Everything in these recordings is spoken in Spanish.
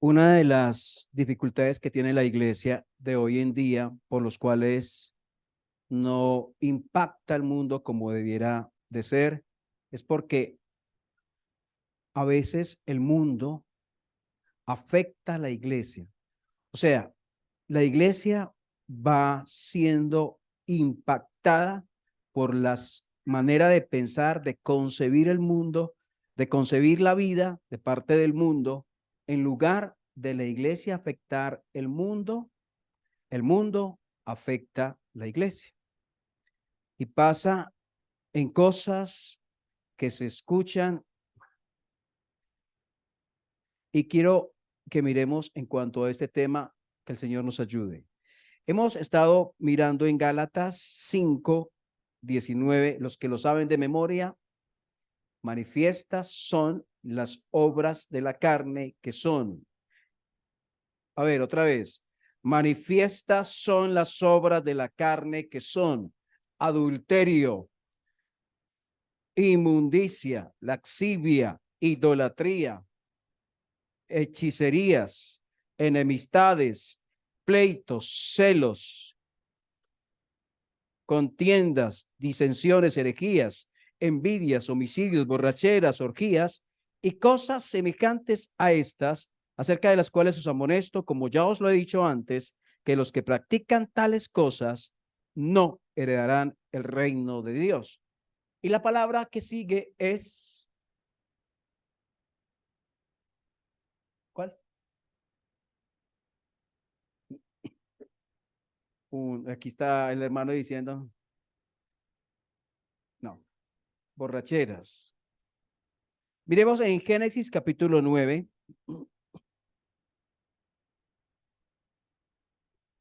Una de las dificultades que tiene la iglesia de hoy en día, por los cuales no impacta el mundo como debiera de ser, es porque a veces el mundo afecta a la iglesia. O sea, la iglesia va siendo impactada por la manera de pensar, de concebir el mundo, de concebir la vida de parte del mundo. En lugar de la iglesia afectar el mundo afecta la iglesia. Y pasa en cosas que se escuchan. Y quiero que miremos en cuanto a este tema, que el Señor nos ayude. Hemos estado mirando en Gálatas 5:19, los que lo saben de memoria. Manifiestas son las obras de la carne, que son, a ver, otra vez, manifiestas son las obras de la carne, que son adulterio, inmundicia, laxivia, idolatría, hechicerías, enemistades, pleitos, celos, contiendas, disensiones, herejías, envidias, homicidios, borracheras, orgías y cosas semejantes a estas, acerca de las cuales os amonesto, como ya os lo he dicho antes, que los que practican tales cosas no heredarán el reino de Dios. Y la palabra que sigue es, ¿cuál? Aquí está el hermano diciendo, no, borracheras. Miremos en Génesis capítulo 9.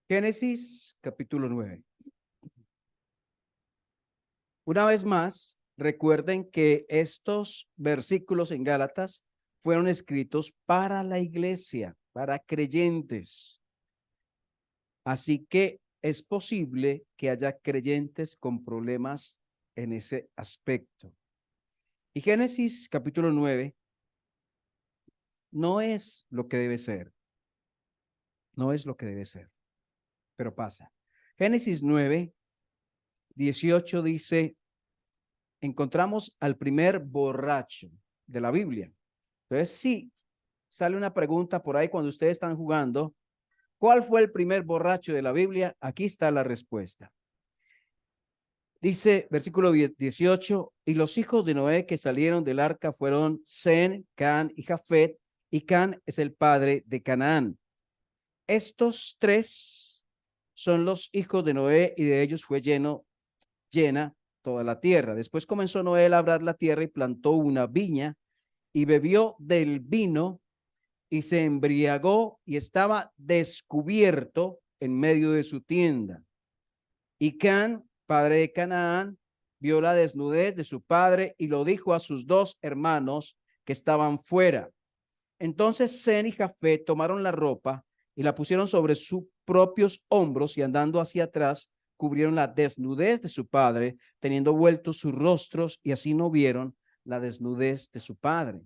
Génesis capítulo 9. Una vez más, recuerden que estos versículos en Gálatas fueron escritos para la iglesia, para creyentes. Así que es posible que haya creyentes con problemas en ese aspecto. Y Génesis capítulo 9 no es lo que debe ser. No es lo que debe ser, pero pasa. Génesis 9:18 dice, encontramos al primer borracho de la Biblia. Entonces, sí, sale una pregunta por ahí cuando ustedes están jugando. ¿Cuál fue el primer borracho de la Biblia? Aquí está la respuesta. Dice, versículo 18, y los hijos de Noé que salieron del arca fueron Sem, Can y Jafet, y Can es el padre de Canaán. Estos tres son los hijos de Noé y de ellos fue llena toda la tierra. Después comenzó Noé a labrar la tierra y plantó una viña y bebió del vino y se embriagó y estaba descubierto en medio de su tienda. Y Can, padre de Canaán, vio la desnudez de su padre y lo dijo a sus dos hermanos que estaban fuera. Entonces Sem y Jafet tomaron la ropa y la pusieron sobre sus propios hombros y andando hacia atrás cubrieron la desnudez de su padre, teniendo vueltos sus rostros y así no vieron la desnudez de su padre.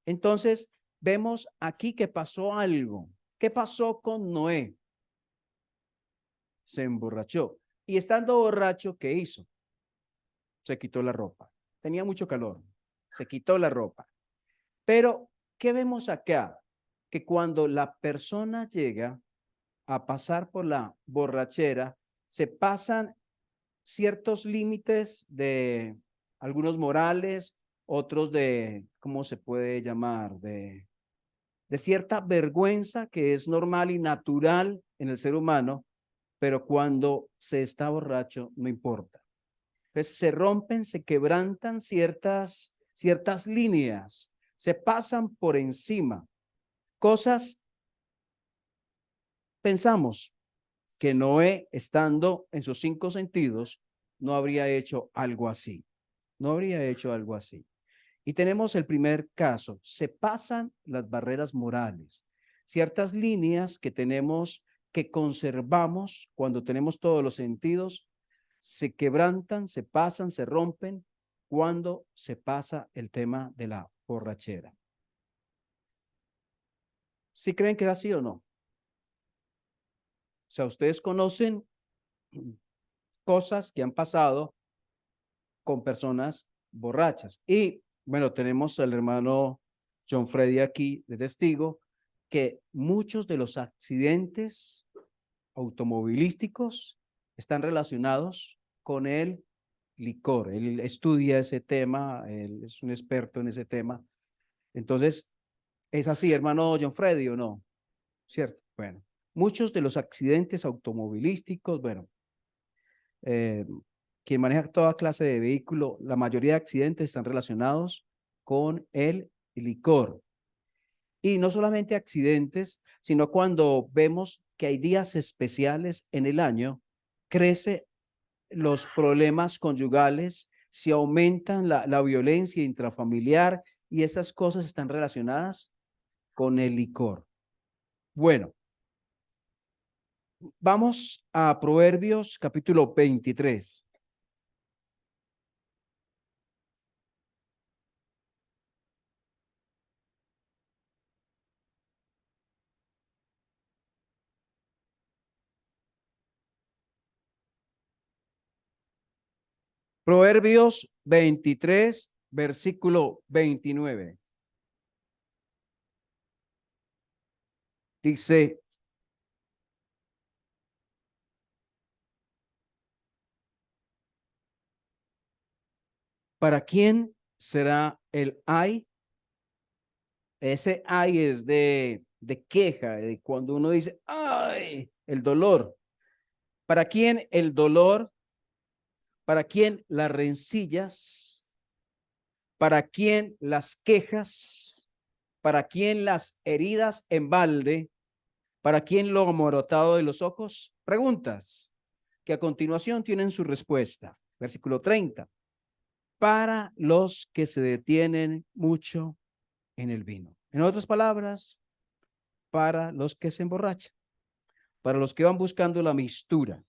Entonces vemos aquí que pasó algo. ¿Qué pasó con Noé? Se emborrachó. Y estando borracho, ¿qué hizo? Se quitó la ropa. Tenía mucho calor. Se quitó la ropa. Pero, ¿qué vemos acá? Que cuando la persona llega a pasar por la borrachera, se pasan ciertos límites de algunos morales, otros de, ¿cómo se puede llamar? De cierta vergüenza que es normal y natural en el ser humano, pero cuando se está borracho no importa. Entonces se rompen, se quebrantan ciertas líneas, se pasan por encima. Cosas, pensamos que Noé, estando en sus cinco sentidos, no habría hecho algo así. No habría hecho algo así. Y tenemos el primer caso, se pasan las barreras morales, ciertas líneas que tenemos, que conservamos cuando tenemos todos los sentidos, se quebrantan, se pasan, se rompen cuando se pasa el tema de la borrachera. ¿Sí creen que es así o no? O sea, ustedes conocen cosas que han pasado con personas borrachas. Y bueno, tenemos al hermano John Freddy aquí de testigo que muchos de los accidentes automovilísticos están relacionados con el licor. Él estudia ese tema, él es un experto en ese tema. Entonces, ¿es así, hermano John Freddy, o no? ¿Cierto? Bueno, muchos de los accidentes automovilísticos, bueno, eh, quien maneja toda clase de vehículo, la mayoría de accidentes están relacionados con el licor. Y no solamente accidentes, sino cuando vemos que hay días especiales en el año, crece los problemas conyugales, se aumentan la violencia intrafamiliar y esas cosas están relacionadas con el licor. Bueno, vamos a Proverbios capítulo 23. Proverbios 23, versículo 29. Dice, ¿para quién será el ay? Ese ay es de queja, de cuando uno dice, ay, el dolor. ¿Para quién el dolor? ¿Para quién las rencillas? ¿Para quién las quejas? ¿Para quién las heridas en balde? ¿Para quién lo amorotado de los ojos? Preguntas que a continuación tienen su respuesta. Versículo 30. Para los que se detienen mucho en el vino. En otras palabras, para los que se emborrachan, para los que van buscando la mistura.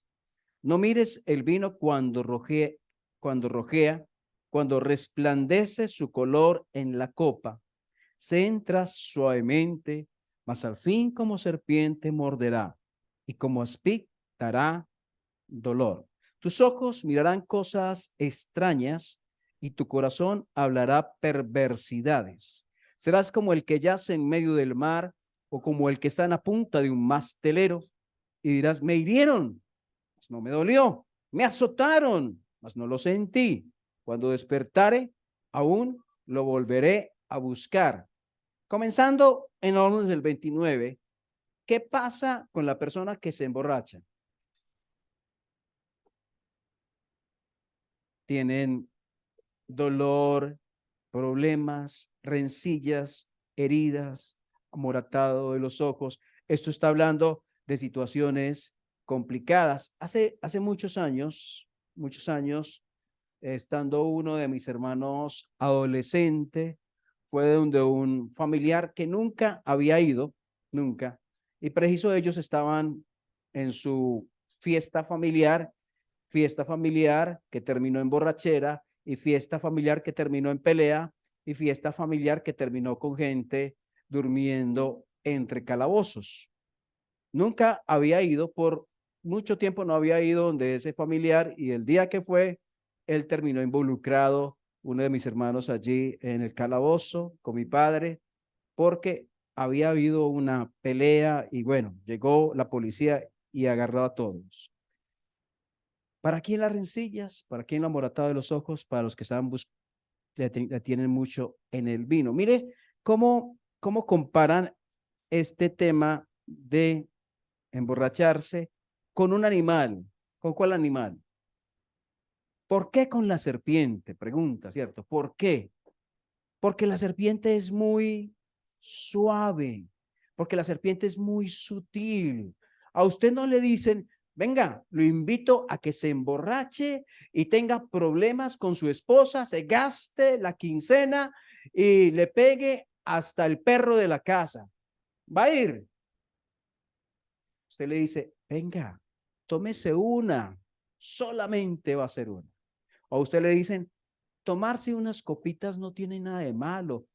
No mires el vino cuando rojea, cuando resplandece su color en la copa. Se entra suavemente, mas al fin como serpiente morderá y como aspid dará dolor. Tus ojos mirarán cosas extrañas y tu corazón hablará perversidades. Serás como el que yace en medio del mar o como el que está en la punta de un mastelero y dirás, me hirieron, mas no me dolió, me azotaron, mas no lo sentí. Cuando despertare, aún lo volveré a buscar. Comenzando en orden del 29, ¿qué pasa con la persona que se emborracha? Tienen dolor, problemas, rencillas, heridas, amoratado de los ojos. Esto está hablando de situaciones complicadas. Hace muchos años, estando uno de mis hermanos adolescente, fue donde un familiar que nunca había ido, nunca, y preciso ellos estaban en su fiesta familiar que terminó en borrachera y fiesta familiar que terminó en pelea y fiesta familiar que terminó con gente durmiendo entre calabozos. Nunca había ido, por mucho tiempo no había ido donde ese familiar y el día que fue, él terminó involucrado, uno de mis hermanos allí en el calabozo con mi padre, porque había habido una pelea y bueno, llegó la policía y agarró a todos. ¿Para quién las rencillas? ¿Para quién la moratada de los ojos? Para los que estaban la tienen mucho en el vino. Mire cómo comparan este tema de emborracharse con un animal. ¿Con cuál animal? ¿Por qué con la serpiente? Pregunta, ¿cierto? ¿Por qué? Porque la serpiente es muy suave, porque la serpiente es muy sutil. A usted no le dicen, venga, lo invito a que se emborrache y tenga problemas con su esposa, se gaste la quincena y le pegue hasta el perro de la casa. Va a ir. Usted le dice, venga, tómese una, solamente va a ser una. O usted le dicen, tomarse unas copitas no tiene nada de malo.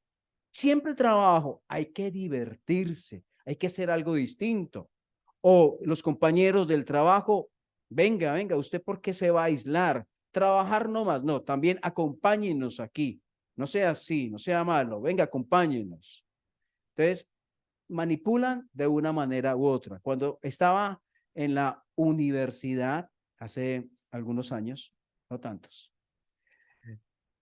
Siempre trabajo, hay que divertirse, hay que hacer algo distinto. O los compañeros del trabajo, venga, venga, ¿usted por qué se va a aislar? Trabajar no más, no, también acompáñenos aquí. No sea así, no sea malo, venga, acompáñenos. Entonces, manipulan de una manera u otra. Cuando estaba en la universidad, hace algunos años, no tantos,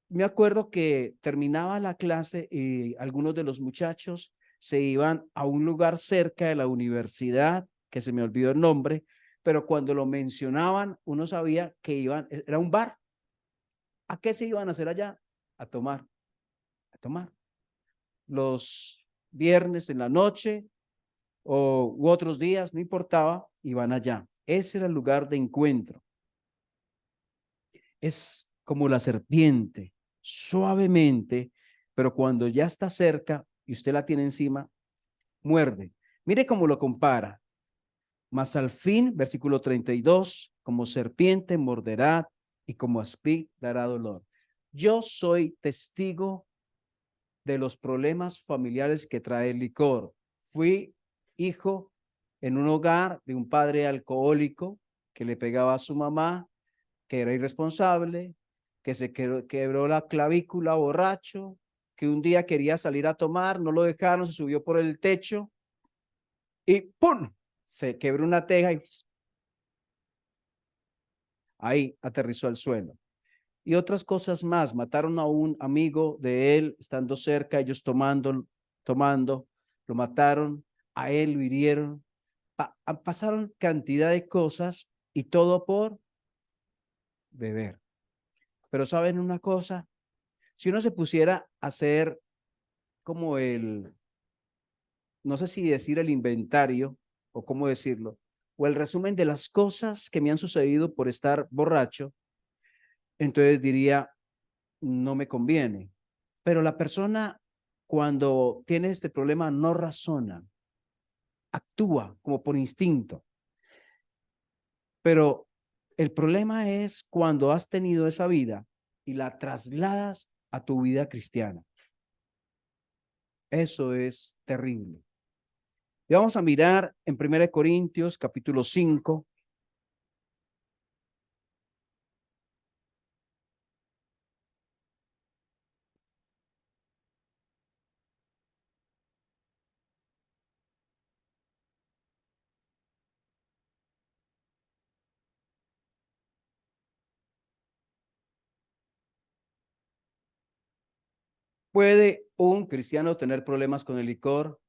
me acuerdo que terminaba la clase y algunos de los muchachos se iban a un lugar cerca de la universidad, que se me olvidó el nombre, pero cuando lo mencionaban, uno sabía que iban, era un bar. ¿A qué se iban a hacer allá? A tomar, a tomar. Los viernes en la noche u otros días, no importaba, iban allá. Ese era el lugar de encuentro. Es como la serpiente, suavemente, pero cuando ya está cerca y usted la tiene encima, muerde. Mire cómo lo compara. Mas al fin, versículo 32, como serpiente morderá y como aspid dará dolor. Yo soy testigo de los problemas familiares que trae el licor. Fui hijo en un hogar de un padre alcohólico que le pegaba a su mamá, que era irresponsable, que se quebró la clavícula borracho, que un día quería salir a tomar, no lo dejaron, se subió por el techo y ¡pum! Se quebró una teja y ahí aterrizó al suelo. Y otras cosas más, mataron a un amigo de él estando cerca, ellos tomando, lo mataron, a él lo hirieron, pasaron cantidad de cosas y todo por beber. Pero ¿saben una cosa? Si uno se pusiera a hacer como no sé si decir el inventario o cómo decirlo, o el resumen de las cosas que me han sucedido por estar borracho, entonces diría, no me conviene. Pero la persona cuando tiene este problema no razona, actúa como por instinto. Pero el problema es cuando has tenido esa vida y la trasladas a tu vida cristiana. Eso es terrible. Y vamos a mirar en 1 Corintios capítulo 5. ¿Puede un cristiano tener problemas con el licor?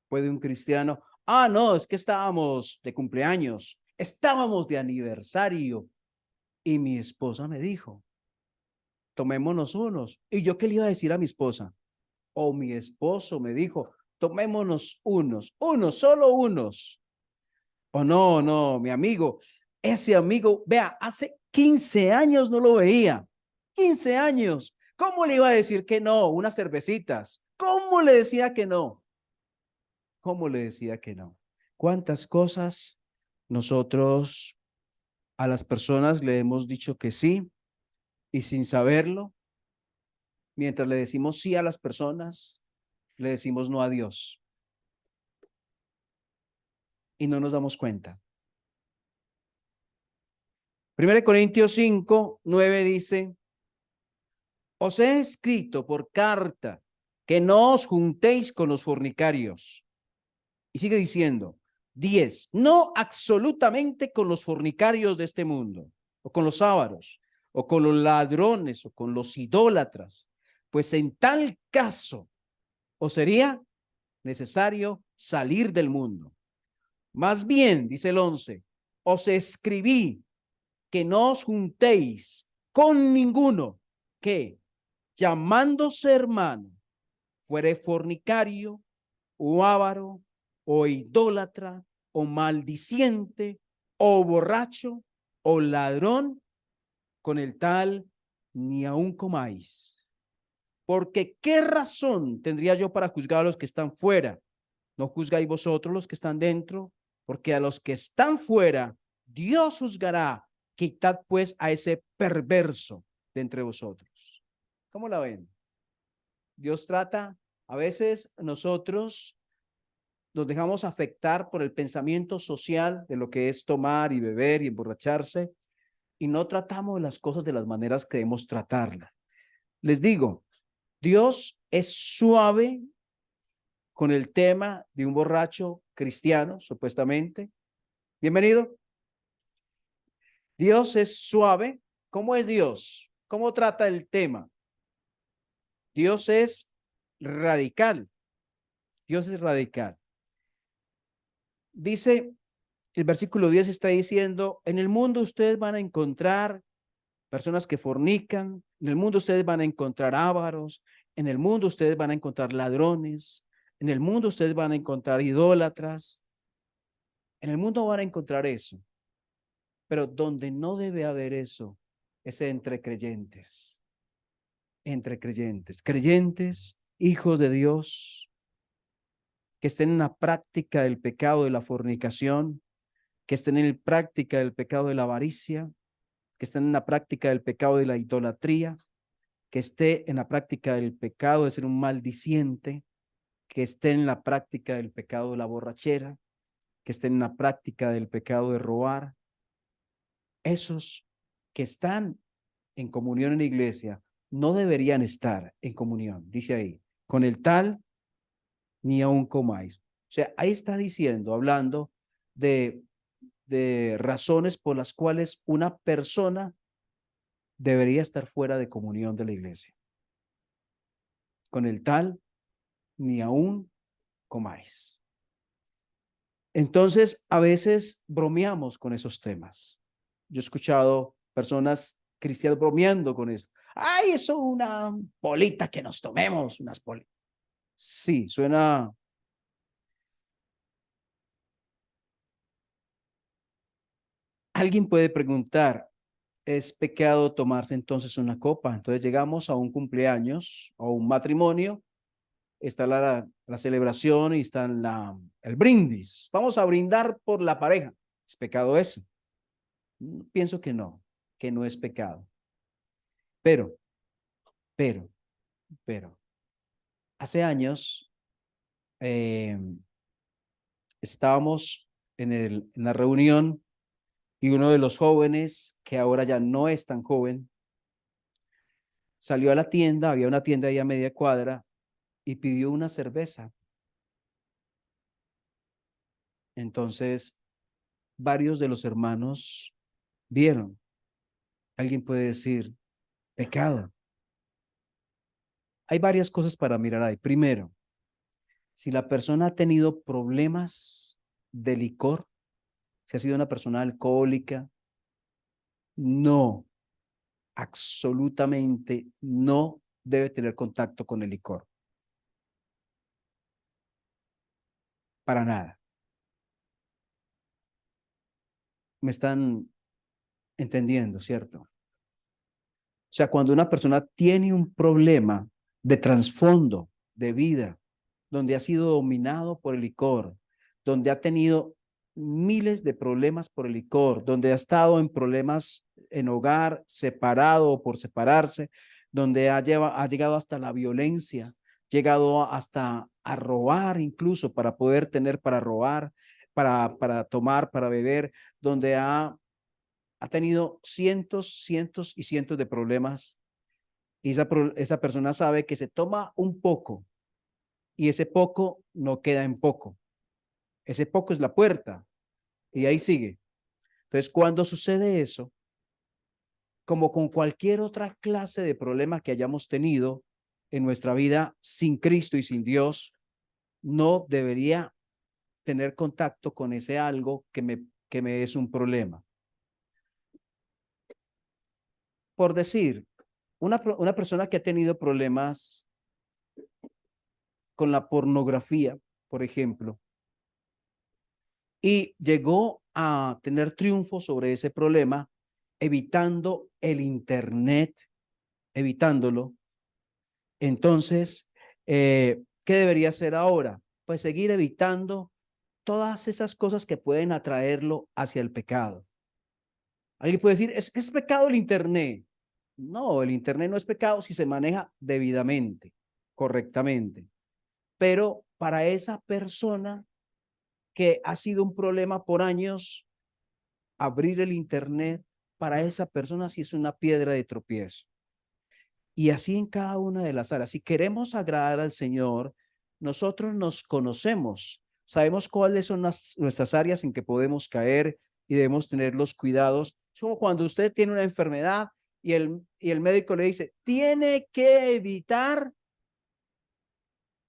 ¿Puede un cristiano? Ah, no, es que estábamos de cumpleaños, estábamos de aniversario y mi esposa me dijo, tomémonos unos. ¿Y yo qué le iba a decir a mi esposa? O mi esposo me dijo, tomémonos unos, solo unos. O no, no, mi amigo, ese amigo, vea, hace 15 años no lo veía. 15 años. ¿Cómo le iba a decir que no? Unas cervecitas. ¿Cómo le decía que no? ¿Cómo le decía que no? ¿Cuántas cosas nosotros a las personas le hemos dicho que sí y sin saberlo, mientras le decimos sí a las personas, le decimos no a Dios y no nos damos cuenta? 1 Corintios 5:9 dice, os he escrito por carta que no os juntéis con los fornicarios. Y sigue diciendo, 10, no absolutamente con los fornicarios de este mundo, o con los ávaros, o con los ladrones, o con los idólatras, pues en tal caso os sería necesario salir del mundo. Más bien, dice el 11, os escribí que no os juntéis con ninguno que, llamándose hermano, fuere fornicario, o avaro, o idólatra, o maldiciente, o borracho, o ladrón, con el tal ni aun comáis. Porque ¿qué razón tendría yo para juzgar a los que están fuera? ¿No juzgáis vosotros los que están dentro? Porque a los que están fuera, Dios juzgará. Quitad pues a ese perverso de entre vosotros. ¿Cómo la ven? Dios trata, a veces nosotros nos dejamos afectar por el pensamiento social de lo que es tomar y beber y emborracharse y no tratamos las cosas de las maneras que debemos tratarlas. Les digo, Dios es suave con el tema de un borracho cristiano, supuestamente. Bienvenido. Dios es suave. ¿Cómo es Dios? ¿Cómo trata el tema? Dios es radical. Dios es radical. Dice, el versículo 10 está diciendo, en el mundo ustedes van a encontrar personas que fornican, en el mundo ustedes van a encontrar ávaros, en el mundo ustedes van a encontrar ladrones, en el mundo ustedes van a encontrar idólatras, en el mundo van a encontrar eso, pero donde no debe haber eso es entre creyentes, creyentes, hijos de Dios, que estén en la práctica del pecado de la fornicación, que estén en la práctica del pecado de la avaricia, que estén en la práctica del pecado de la idolatría, que esté en la práctica del pecado de ser un maldiciente, que esté en la práctica del pecado de la borrachera, que esté en la práctica del pecado de robar. Esos que están en comunión en la iglesia no deberían estar en comunión, dice ahí, con el tal ni aun comáis. O sea, ahí está diciendo, hablando de razones por las cuales una persona debería estar fuera de comunión de la iglesia. Con el tal ni aun comáis. Entonces, a veces bromeamos con esos temas. Yo he escuchado personas cristianas bromeando con eso. Ay, eso es una bolita que nos tomemos, unas bolitas. Sí, suena. Alguien puede preguntar, ¿es pecado tomarse entonces una copa? Entonces llegamos a un cumpleaños o un matrimonio, está la celebración y está el brindis. Vamos a brindar por la pareja. ¿Es pecado eso? Pienso que no es pecado. Pero, pero, pero, hace años eh, estábamos en la reunión y uno de los jóvenes, que ahora ya no es tan joven, salió a la tienda, había una tienda ahí a media cuadra y pidió una cerveza. Entonces, varios de los hermanos vieron. Alguien puede decir, pecado. Hay varias cosas para mirar ahí. Primero, si la persona ha tenido problemas de licor, si ha sido una persona alcohólica, no, absolutamente no debe tener contacto con el licor. Para nada. Me están entendiendo, ¿cierto? O sea, cuando una persona tiene un problema de trasfondo de vida, donde ha sido dominado por el licor, donde ha tenido miles de problemas por el licor, donde ha estado en problemas en hogar, separado o por separarse, donde ha llegado hasta la violencia, llegado hasta a robar incluso para poder tener para robar, para tomar, para beber, donde ha tenido cientos, cientos y cientos de problemas y esa persona sabe que se toma un poco y ese poco no queda en poco. Ese poco es la puerta y ahí sigue. Entonces, cuando sucede eso, como con cualquier otra clase de problema que hayamos tenido en nuestra vida sin Cristo y sin Dios, no debería tener contacto con ese algo que me es un problema. Por decir, una persona que ha tenido problemas con la pornografía, por ejemplo, y llegó a tener triunfo sobre ese problema, evitando el Internet, evitándolo. Entonces, ¿qué debería hacer ahora? Pues seguir evitando todas esas cosas que pueden atraerlo hacia el pecado. Alguien puede decir, ¿es pecado el Internet? No, el Internet no es pecado si se maneja debidamente. correctamente. Pero para esa persona que ha sido un problema por años, abrir el internet, para esa persona sí es una piedra de tropiezo. Y así en cada una de las áreas. Si queremos agradar al Señor, nosotros nos conocemos, sabemos cuáles son nuestras áreas en que podemos caer y debemos tener los cuidados. Es como cuando usted tiene una enfermedad y el médico le dice, tiene que evitar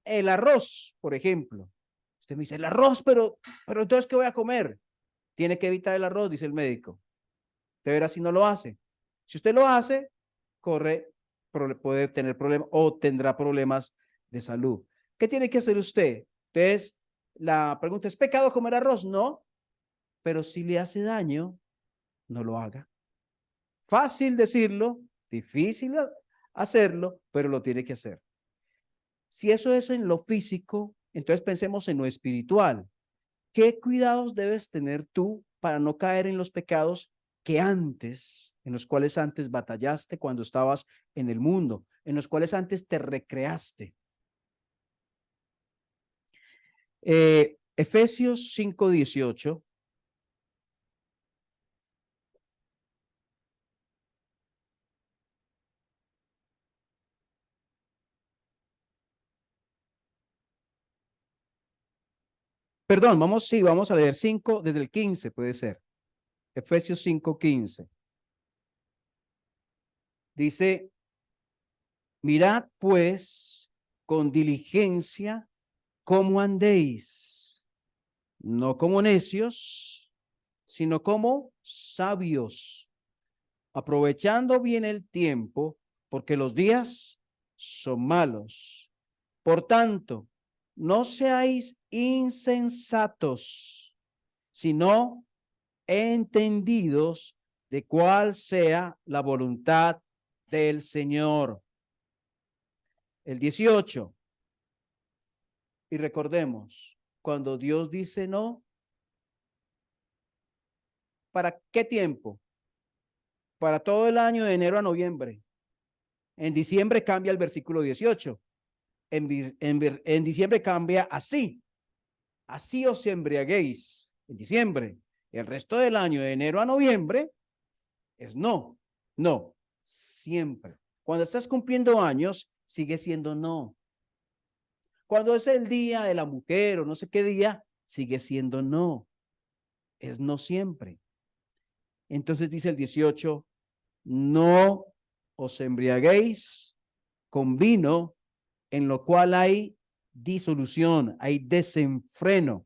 el arroz, por ejemplo. Usted me dice, el arroz, pero entonces, ¿qué voy a comer? Tiene que evitar el arroz, dice el médico. De veras si no lo hace. Si usted lo hace, puede tener problemas o tendrá problemas de salud. ¿Qué tiene que hacer usted? Entonces, la pregunta es, ¿pecado comer arroz? No, pero si le hace daño, no lo haga. Fácil decirlo, difícil hacerlo, pero lo tiene que hacer. Si eso es en lo físico, entonces pensemos en lo espiritual. ¿Qué cuidados debes tener tú para no caer en los pecados en los cuales antes batallaste cuando estabas en el mundo, en los cuales antes te recreaste? Efesios 5:18. Perdón, vamos a leer 5 desde el 15, puede ser. Efesios 5:15. Dice, mirad pues con diligencia cómo andéis, no como necios, sino como sabios, aprovechando bien el tiempo, porque los días son malos. Por tanto, no seáis insensatos, sino entendidos de cuál sea la voluntad del Señor. El 18. Y recordemos, cuando Dios dice no, ¿para qué tiempo? Para todo el año de enero a noviembre. En diciembre cambia el versículo 18. En diciembre cambia así. Así os embriaguéis en diciembre. El resto del año, de enero a noviembre, es no. No. Siempre. Cuando estás cumpliendo años, sigue siendo no. Cuando es el día de la mujer o no sé qué día, sigue siendo no. Es no siempre. Entonces dice el 18, no os embriaguéis con vino, en lo cual hay disolución, hay desenfreno.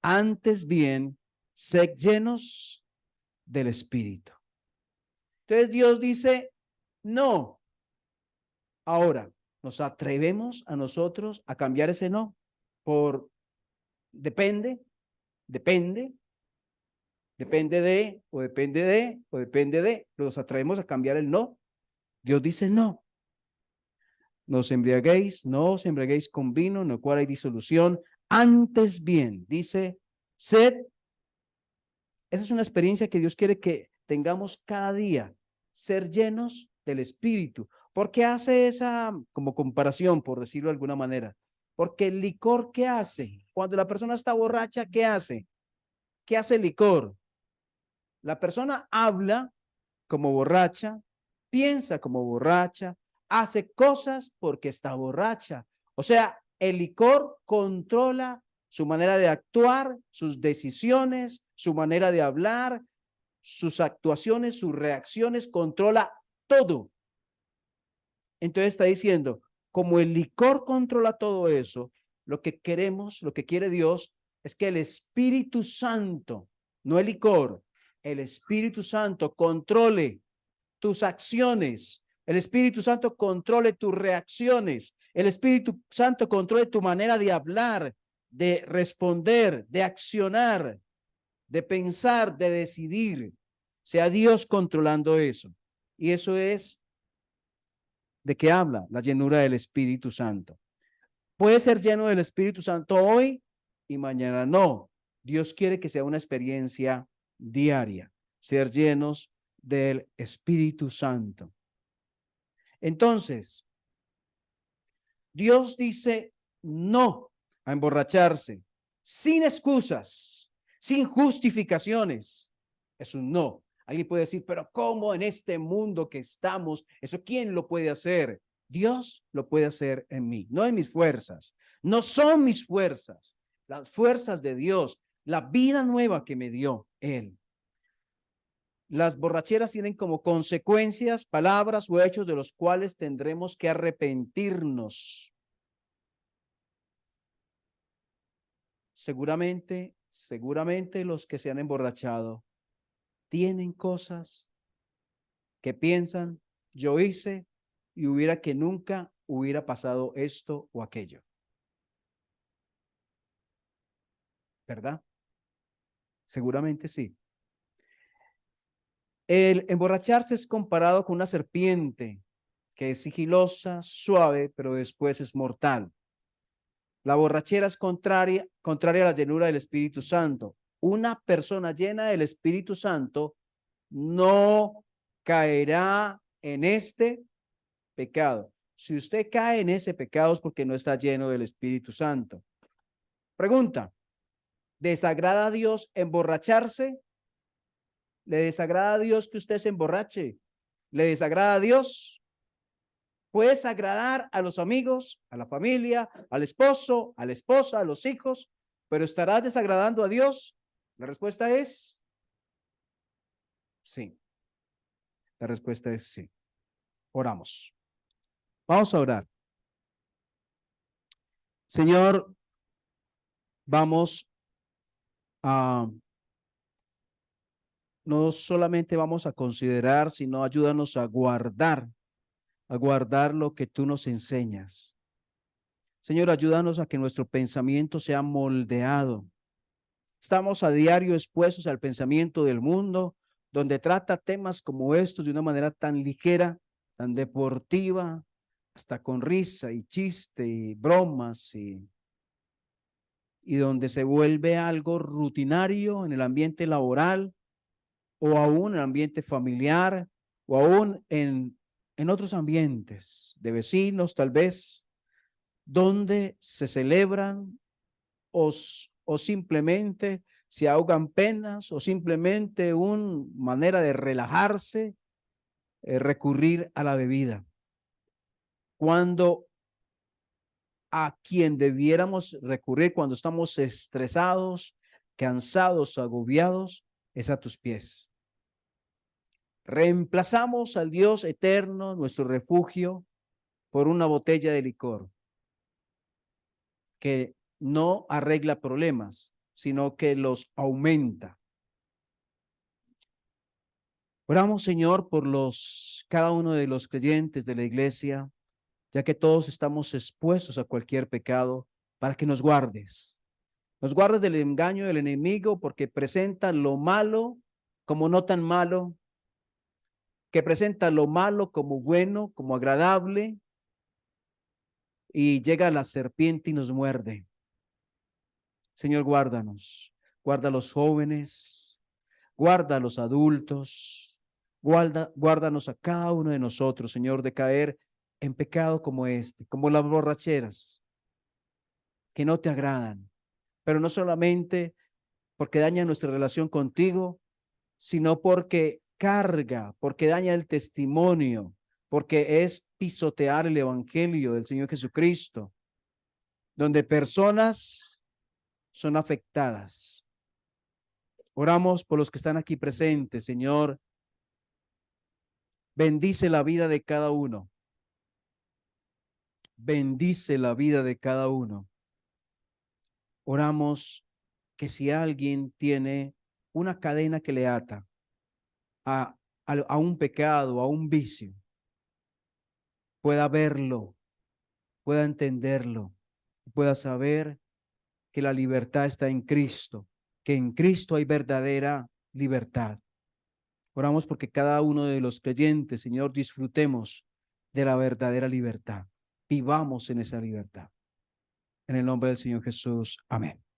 Antes bien, sed llenos del Espíritu. Entonces Dios dice, no. Ahora, ¿nos atrevemos a nosotros a cambiar ese no? Por depende, depende, depende de, o depende de, o depende de. ¿Nos atrevemos a cambiar el no? Dios dice no. No os embriaguéis con vino, en el cual hay disolución. Antes bien, dice, sed. Esa es una experiencia que Dios quiere que tengamos cada día, ser llenos del Espíritu. ¿Por qué hace esa como comparación, por decirlo de alguna manera? Porque el licor, ¿qué hace? Cuando la persona está borracha, ¿qué hace? ¿Qué hace el licor? La persona habla como borracha, piensa como borracha, hace cosas porque está borracha. O sea, el licor controla su manera de actuar, sus decisiones, su manera de hablar, sus actuaciones, sus reacciones, controla todo. Entonces está diciendo, como el licor controla todo eso, lo que queremos, lo que quiere Dios es que el Espíritu Santo, no el licor, el Espíritu Santo controle tus acciones, el Espíritu Santo controle tus reacciones, el Espíritu Santo controle tu manera de hablar, de responder, de accionar, de pensar, de decidir. Sea Dios controlando eso. Y eso es de qué habla la llenura del Espíritu Santo. Puede ser lleno del Espíritu Santo hoy y mañana no. Dios quiere que sea una experiencia diaria, ser llenos del Espíritu Santo. Entonces, Dios dice no a emborracharse, sin excusas, sin justificaciones. Es un no. Alguien puede decir, pero ¿cómo en este mundo que estamos? ¿Eso quién lo puede hacer? Dios lo puede hacer en mí, no en mis fuerzas. No son mis fuerzas, las fuerzas de Dios, la vida nueva que me dio Él. Las borracheras tienen como consecuencias palabras o hechos de los cuales tendremos que arrepentirnos. Seguramente los que se han emborrachado tienen cosas que piensan, yo hice y hubiera que nunca hubiera pasado esto o aquello. ¿Verdad? Seguramente sí. El emborracharse es comparado con una serpiente que es sigilosa, suave, pero después es mortal. La borrachera es contraria a la llenura del Espíritu Santo. Una persona llena del Espíritu Santo no caerá en este pecado. Si usted cae en ese pecado es porque no está lleno del Espíritu Santo. Pregunta, ¿desagrada a Dios emborracharse? ¿Le desagrada a Dios que usted se emborrache? ¿Le desagrada a Dios? Puedes agradar a los amigos, a la familia, al esposo, a la esposa, a los hijos, pero ¿estarás desagradando a Dios? La respuesta es sí. La respuesta es sí. Oramos. Vamos a orar. Señor, vamos a, no solamente vamos a considerar, sino ayúdanos a guardar lo que tú nos enseñas. Señor, ayúdanos a que nuestro pensamiento sea moldeado. Estamos a diario expuestos al pensamiento del mundo, donde trata temas como estos de una manera tan ligera, tan deportiva, hasta con risa y chiste y bromas y donde se vuelve algo rutinario en el ambiente laboral o aún en el ambiente familiar o aún en otros ambientes de vecinos tal vez, donde se celebran o simplemente se ahogan penas o simplemente una manera de relajarse, recurrir a la bebida. Cuando a quien debiéramos recurrir cuando estamos estresados, cansados, agobiados, es a tus pies. Reemplazamos al Dios eterno, nuestro refugio, por una botella de licor que no arregla problemas, sino que los aumenta. Oramos, Señor, por cada uno de los creyentes de la iglesia, ya que todos estamos expuestos a cualquier pecado, para que nos guardes. Nos guardes del engaño del enemigo, porque presenta lo malo como no tan malo, que presenta lo malo como bueno, como agradable, y llega la serpiente y nos muerde. Señor, guárdanos, guarda a los jóvenes, guarda a los adultos, guárdanos a cada uno de nosotros, Señor, de caer en pecado como este, como las borracheras, que no te agradan, pero no solamente porque daña nuestra relación contigo, sino porque daña el testimonio, porque es pisotear el evangelio del Señor Jesucristo, donde personas son afectadas. Oramos por los que están aquí presentes, Señor. Bendice la vida de cada uno. Bendice la vida de cada uno. Oramos que si alguien tiene una cadena que le ata a un pecado, a un vicio, pueda verlo, pueda entenderlo, pueda saber que la libertad está en Cristo, que en Cristo hay verdadera libertad. Oramos porque cada uno de los creyentes, Señor, disfrutemos de la verdadera libertad. Vivamos en esa libertad. En el nombre del Señor Jesús. Amén.